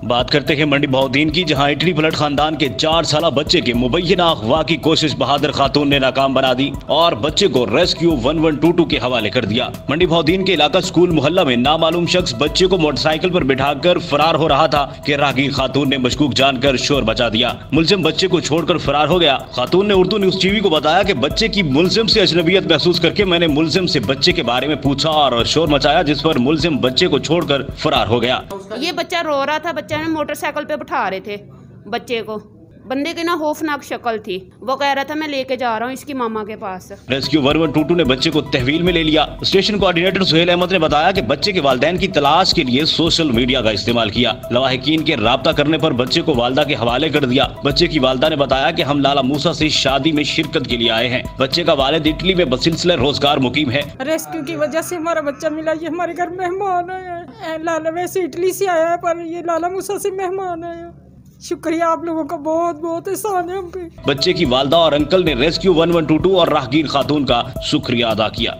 बात करते हैं मंडी बहाउद्दीन की, जहां इटली पलट खानदान के 4 साला बच्चे के मुबैना अगवा की कोशिश बहादुर खातून ने नाकाम बना दी और बच्चे को रेस्क्यू 1122 के हवाले कर दिया। मंडी बहाउद्दीन के इलाका स्कूल मोहल्ला में नामालूम शख्स बच्चे को मोटरसाइकिल पर बिठाकर फरार हो रहा था कि राहगीर खातून ने मशकूक जानकर शोर मचा दिया। मुलजिम बच्चे को छोड़कर फरार हो गया। खातून ने उर्दू न्यूज टीवी को बताया कि बच्चे की मुलजिम से अजनबियत महसूस करके मैंने मुलजिम से बच्चे के बारे में पूछा और शोर मचाया, जिस पर मुलजिम बच्चे को छोड़कर फरार हो गया। ये बच्चा रो रहा था, बच्चा ने मोटरसाइकिल पे बिठा रहे थे बच्चे को। बंदे की ना खौफनाक शक्ल थी। वो कह रहा था मैं लेके जा रहा हूँ इसकी मामा के पास। रेस्क्यू 1122 ने बच्चे को तहवील में ले लिया। स्टेशन कोऑर्डिनेटर सुहेल अहमद ने बताया कि बच्चे के वालिदैन की तलाश के लिए सोशल मीडिया का इस्तेमाल किया। लवाहिकीन के राब्ता करने पर बच्चे को वालदा के हवाले कर दिया। बच्चे की वालदा ने बताया कि हम लाला मूसा से शादी में शिरकत के लिए आए हैं। बच्चे का वालिद इटली में बसिलसिला रोजगार मुकीम है। रेस्क्यू की वजह से हमारा बच्चा मिला। ये हमारे घर मेहमान है। लाला वैसे इटली से आया है पर ये लाला मूसा से मेहमान है। शुक्रिया आप लोगों का, बहुत बहुत एहसान है हम पे। बच्चे की वालदा और अंकल ने रेस्क्यू 1122 और राहगीर खातून का शुक्रिया अदा किया।